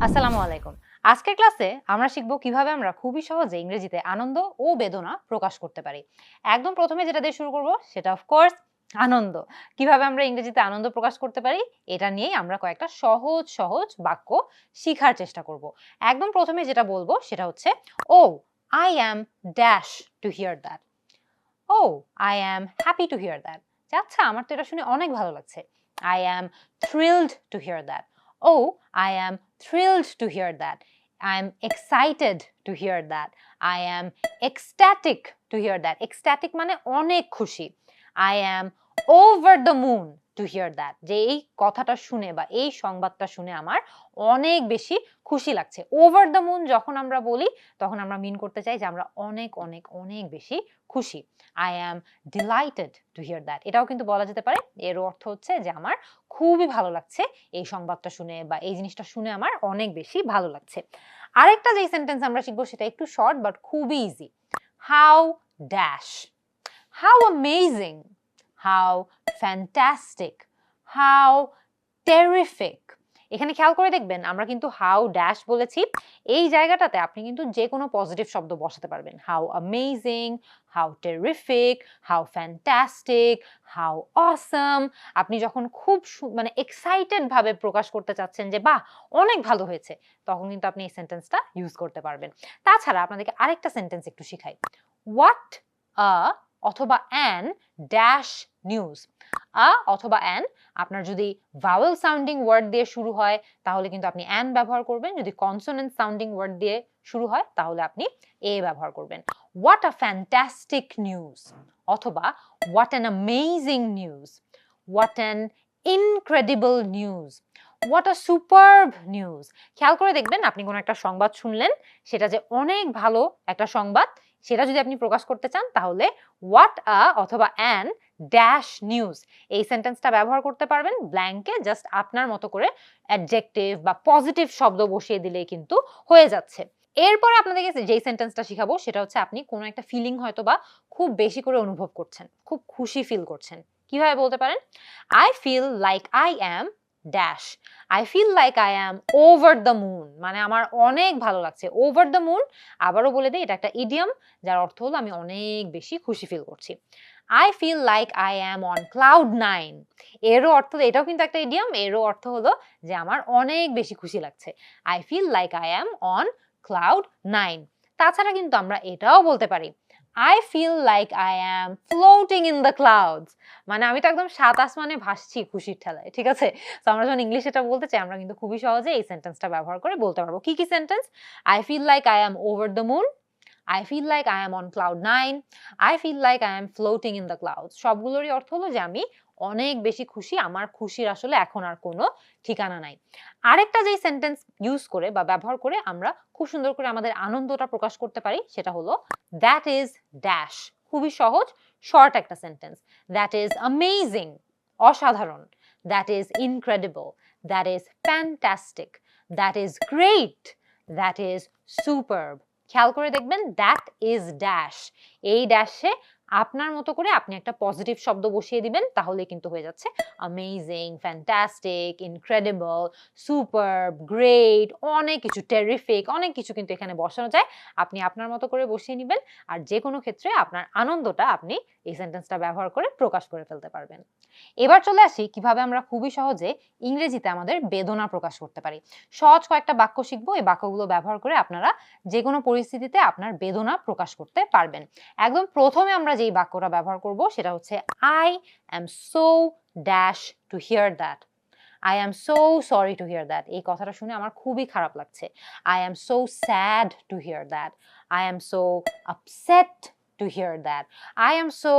আসসালামু আলাইকুম। আজকের ক্লাসে আমরা শিখব কিভাবে আমরা খুবই সহজে ইংরেজিতে আনন্দ ও বেদনা প্রকাশ করতে পারি। একদম প্রথমে যেটা দিয়ে শুরু করব সেটা অফ কোর্স আনন্দ। কিভাবে আমরা ইংরেজিতে আনন্দ প্রকাশ করতে পারি এটা নিয়েই আমরা কয়েকটা সহজ সহজ বাক্য শিখার চেষ্টা করব। একদম প্রথমে যেটা বলবো সেটা হচ্ছে oh I am dash to hear that. Oh I am happy to hear that. আচ্ছা আমার তো এটা শুনে অনেক ভালো লাগছে। I am thrilled to hear that. Oh I am thrilled to hear that. I'm excited to hear that. I am ecstatic to hear that. Ecstatic মানে অনেক খুশি। I am over the moon to hear that. যে এই কথাটা শুনে বা এই সংবাদটা শুনে আমার অনেক বেশি খুশি লাগছে। ওভার দ্য মুন যখন আমরা বলি তখন আমরা মিন করতে চাই যে আমরা অনেক অনেক অনেক বেশি খুশি। I am delighted to hear that. এটাও কিন্তু বলা যেতে পারে। এর অর্থ হচ্ছে যে আমার খুবই ভালো লাগছে এই সংবাদটা শুনে বা এই জিনিসটা শুনে আমার অনেক বেশি ভালো লাগছে। আরেকটা যে সেন্টেন্স আমরা শিখবো সেটা একটু শর্ট বাট খুবই easy. How dash, how amazing, how fantastic, how terrific. এখানে খেয়াল করে দেখবেন আমরা কিন্তু হাউ ড্যাশ বলেছি। এই জায়গাটাতে আপনি কিন্তু যে কোনো পজিটিভ শব্দ বসাতে পারবেন। How amazing, how terrific, how fantastic, how awesome. আপনি যখন খুব মানে এক্সাইটেড ভাবে প্রকাশ করতে চাচ্ছেন যে বাহ অনেক ভালো হয়েছে, তখন কিন্তু আপনি এই সেন্টেন্সটা ইউজ করতে পারবেন। তাছাড়া আপনাদেরকে আরেকটা সেন্টেন্স একটু শিখাই। হোয়াট আ অথবা অ্যান ড্যাশ নিউজ। আ অথবা অ্যান আপনার যদি ভাওয়েল সাউন্ডিং ওয়ার্ড দিয়ে শুরু হয় তাহলে কিন্তু আপনি অ্যান ব্যবহার করবেন। যদি কনসোনেন্ট সাউন্ডিং ওয়ার্ড দিয়ে শুরু হয় তাহলে আপনি এ ব্যবহার করবেন। হোয়াট আ ফ্যান্টাস্টিক নিউজ অথবা what an amazing news, what an incredible news, what a superb news. খেয়াল করে দেখবেন আপনি কোনো একটা সংবাদ শুনলেন, সেটা যে অনেক ভালো একটা সংবাদ সেটা যদি আপনি প্রকাশ করতে চান তাহলে হোয়াট আ অথবা অ্যান ড্যাশ নিউজ এই সেন্টেন্সটা ব্যবহার করতে পারবেন। ব্ল্যাঙ্কে জাস্ট আপনার মতো করে অ্যাডজেক্টিভ বা পজিটিভ শব্দ বসিয়ে দিলেই কিন্তু হয়ে যাচ্ছে। এরপরে আপনাদেরকে যেই সেন্টেন্সটা শিখাবো সেটা হচ্ছে আপনি কোনো একটা ফিলিং হয়তো বা খুব বেশি করে অনুভব করছেন, খুব খুশি ফিল করছেন। কিভাবে বলতে পারেন? I feel like I am dash. I feel like I am over the moon, মানে আমার অনেক ভালো লাগছে। ওভার দ্য মুন আবারও বলে দিই এটা একটা ইডিয়াম যার অর্থ হলো আমি অনেক বেশি খুশি ফিল করছি। I feel like I am on cloud nine. এরও অর্থ, এটাও কিন্তু একটা ইডিয়াম, এরও অর্থ হলো যে আমার অনেক বেশি খুশি লাগছে। I feel like I am on cloud nine. তাছাড়া কিন্তু আমরা এটাও বলতে পারি I feel like I am floating in the clouds. মানে আমি তো একদম সাত আসমানে ভাসছি খুশির ঠেলায়, ঠিক আছে? তো আমরা যখন ইংলিশে এটা বলতে চাই আমরা কিন্তু খুবই সহজে এই সেন্টেন্সটা ব্যবহার করে বলতে পারবো। কি কি sentence? I feel like I am over the moon, I feel like I am on cloud nine, I feel like I am floating in the clouds. সবগুলোরই অর্থ হলো যে আমি অনেক বেশি খুশি, আমার খুশির আসলে এখন আর কোনো ঠিকানা নাই। আরেকটা যেই সেন্টেন্স ইউজ করে বা ব্যবহার করে আমরা খুব সুন্দর করে আমাদের আনন্দটা প্রকাশ করতে পারি সেটা হলো দ্যাট ইজ ড্যাশ। খুবই সহজ, শর্ট একটা সেন্টেন্স। দ্যাট ইজ অ্যামেজিং, অসাধারণ। That is incredible, that is fantastic, that is great, that is superb. খেয়াল করে দেখবেন দ্যাট ইজ ড্যাশ। এই ড্যাশে আপনার মতো করে আপনি একটা পজিটিভ শব্দ বসিয়ে দিবেন তাহলে কিন্তু হয়ে যাচ্ছে অ্যামেজিং, ফ্যান্টাস্টিক, ইনক্রেডিবল, সুপারব, গ্রেট, অনেক কিছু, টেরিফিক, অনেক কিছু কিন্তু এখানে বসানো যায়। আপনি আপনার মতো করে বসিয়ে নেবেন আর যে কোনো ক্ষেত্রে আপনার আনন্দটা আপনি এই সেন্টেন্সটা ব্যবহার করে প্রকাশ করে ফেলতে পারবেন। এবার চলে আসি কিভাবে আমরা খুবই সহজে ইংরেজিতে আমাদের বেদনা প্রকাশ করতে পারি। সহজ কয়েকটা বাক্য শিখবো, এই বাক্যগুলো ব্যবহার করে আপনারা যে কোনো পরিস্থিতিতে আপনার বেদনা প্রকাশ করতে পারবেন। একদম প্রথমে আমরা যেই বাক্যটা ব্যবহার করব সেটা হচ্ছে I am so dash to hear that. I am so sorry to hear that. এই কথাটা শুনে আমার খুবই খারাপ লাগছে। I am so sad to hear that. I am so upset to hear that. I am so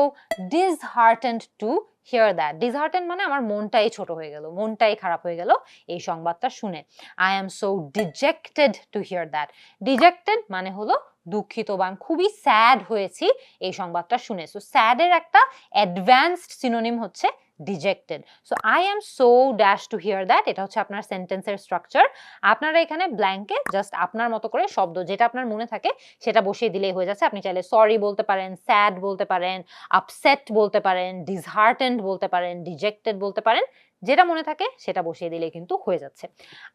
disheartened to hear that. Disheartened মানে আমার মনটাই ছোট হয়ে গেল, মনটাই খারাপ হয়ে গেল এই সংবাদটা শুনে। I am so dejected to hear that. Dejected মানে হলো দুঃখিত বা আমি খুবই স্যাড হয়েছি এই সংবাদটা শুনে। সো স্যাডের একটা অ্যাডভান্সড সিনোনিম হচ্ছে dejected. So I am so dash to hear that, এটা হচ্ছে আপনার সেন্টেন্সের স্ট্রাকচার। আপনারা এখানে ব্ল্যাঙ্কে জাস্ট আপনার মতো করে শব্দ যেটা আপনার মনে থাকে সেটা বসিয়ে দিলেই হয়ে যাচ্ছে। আপনি চাইলে সরি বলতে পারেন, স্যাড বলতে পারেন, আপসেট বলতে পারেন, ডিসহার্টেন্ড বলতে পারেন, ডিজেক্টেড বলতে পারেন, যেটা মনে থাকে সেটা বসিয়ে দিলে কিন্তু হয়ে যাচ্ছে।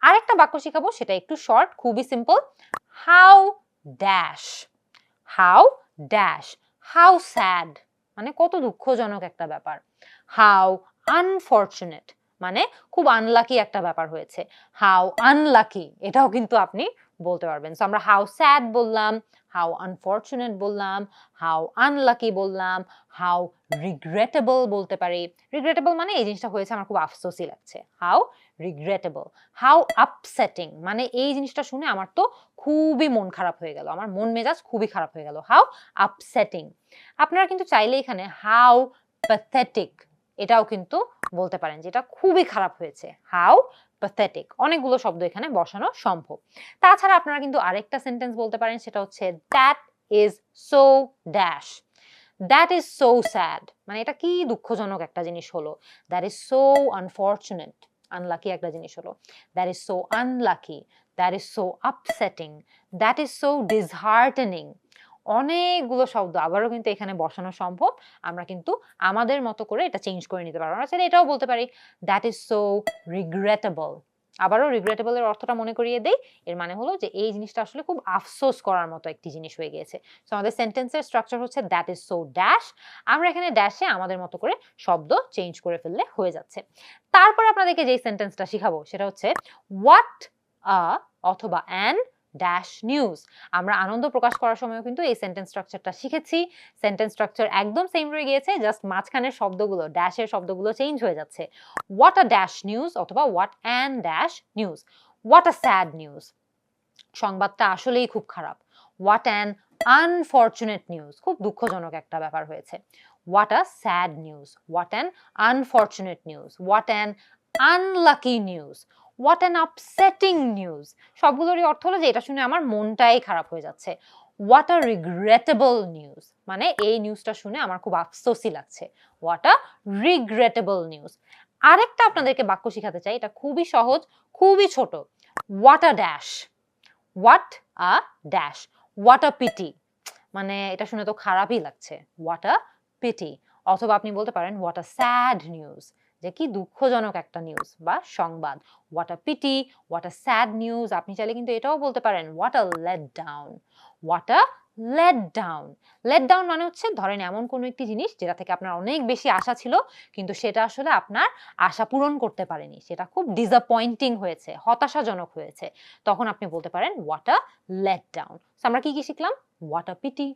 আরেকটা বাক্য শিখাবো, সেটা একটু শর্ট, খুবই simple. How dash, how dash, how sad মানে কত দুঃখজনক একটা ব্যাপার। হাউ আনফরচুনেট মানে খুব আনলাকি একটা ব্যাপার হয়েছে। হাউ আনলাকি এটাও কিন্তু আপনি বলতে পারবেন। সো আমরা হাউ স্যাড বললাম, হাউ আনফরচুনেট বললাম, হাউ আনলাকি বললাম, হাউ রিগ্রেটেবল বলতে পারি। রিগ্রেটেবল মানে এই জিনিসটা হয়েছে আমার খুব আফসোসই লাগছে। How regrettable. হাউ আপসেটিং মানে এই জিনিসটা শুনে আমার তো খুবই মন খারাপ হয়ে গেল, আমার মন মেজাজ খুবই খারাপ হয়ে গেল। How upsetting. আপনারা কিন্তু চাইলে এখানে হাউ প্যাথেটিক এটাও কিন্তু বলতে পারেন, যেটা খুবই খারাপ হয়েছে। How pathetic. অনেকগুলো শব্দ এখানে বসানো সম্ভব। তাছাড়া আপনারা কিন্তু আরেকটা সেন্টেন্স বলতে পারেন, সেটা হচ্ছে that is so dash. That is so sad মানে এটা কি দুঃখজনক একটা জিনিস হলো। That is so unfortunate unlucky একটা জিনিস হলো। That is so unlucky, that is so upsetting, that is so disheartening. অনেকগুলো শব্দ আবারও কিন্তু এখানে বসানো সম্ভব। আমরা কিন্তু আমাদের মতো করে এটা চেঞ্জ করে নিতে পারবো। আমরা চাইলে এটাও বলতে পারি দ্যাট ইজ সো রিগ্রেটেবল। আবারও রিগ্রেটেবল এর অর্থটা মনে করিয়ে দেই। এর মানে হলো যে এই জিনিসটা আসলে খুব আফসোস করার মতো একটি জিনিস হয়ে গিয়েছে। সো আমাদের সেন্টেন্সের স্ট্রাকচার হচ্ছে দ্যাট ইজ সো ড্যাশ। আমরা এখানে ড্যাশে আমাদের মতো করে শব্দ চেঞ্জ করে ফেললে হয়ে যাচ্ছে। তারপর আপনাদেরকে যেই সেন্টেন্সটা শিখাবো সেটা হচ্ছে হোয়াট আ অথবা অ্যান ড্যাশ নিউজ। আমরা আনন্দ প্রকাশ করার সময়ও কিন্তু এই সেন্টেন্স স্ট্রাকচারটা শিখেছি। সেন্টেন্স স্ট্রাকচার একদম সেম রয়ে গিয়েছে, জাস্ট মাঝখানের শব্দগুলো, ড্যাশের শব্দগুলো চেঞ্জ হয়ে যাচ্ছে। হোয়াট আ ড্যাশ নিউজ অথবা what an dash news. What a sad news, সংবাদটা আসলেই খুব খারাপ। হোয়াট অ্যান আনফরচুনেট নিউজ, খুব দুঃখজনক একটা ব্যাপার হয়েছে। What a sad news, what an unfortunate news, what an unlucky news, what an upsetting news. সবগুলোরই অর্থ হলো যে এটা শুনে আমার মনটাই খারাপ হয়ে যাচ্ছে। হোয়াট আ রিগ্রেটেবল নিউজ মানে এই নিউজটা শুনে আমার খুব আফসোসই লাগছে। What a regrettable news. আরেকটা আপনাদেরকে বাক্য শিখাতে চাই, এটা খুবই সহজ, খুবই ছোট। What a dash, what a dash, what a PT মানে এটা শুনে তো খারাপই লাগছে। What a PT. অথবা আপনি বলতে পারেন হোয়াট আ স্যাড নিউজ, যে কি দুঃখজনক একটা নিউজ বা সংবাদ। What a pity, what a sad news. আপনি চাইলে কিন্তু এটাও বলতে পারেন what a let down. What a let down. Let down মানে হচ্ছে ধরেন এমন কোনো একটি জিনিস যেটা থেকে আপনার অনেক বেশি আশা ছিল, কিন্তু সেটা আসলে আপনার আশা পূরণ করতে পারেনি, সেটা খুব ডিসঅ্যাপয়েন্টিং হয়েছে, হতাশাজনক হয়েছে। তখন আপনি বলতে পারেন হোয়াট আ লেট ডাউন। আমরা কি কি শিখলাম? What a pity,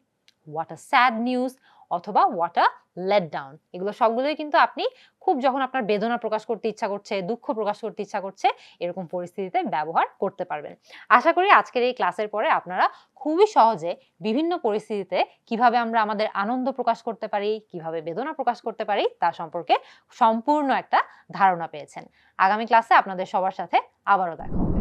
what a sad news অথবা হোয়াট আ লেট ডাউন। এগুলো সবগুলোই কিন্তু আপনি খুব যখন আপনার বেদনা প্রকাশ করতে ইচ্ছা করছে, দুঃখ প্রকাশ করতে ইচ্ছা করছে, এরকম পরিস্থিতিতে ব্যবহার করতে পারবেন। আশা করি আজকের এই ক্লাসের পরে আপনারা খুবই সহজে বিভিন্ন পরিস্থিতিতে কিভাবে আমরা আমাদের আনন্দ প্রকাশ করতে পারি, কিভাবে বেদনা প্রকাশ করতে পারি তা সম্পর্কে সম্পূর্ণ একটা ধারণা পেয়েছেন। আগামী ক্লাসে আপনাদের সবার সাথে আবারও দেখা হবে।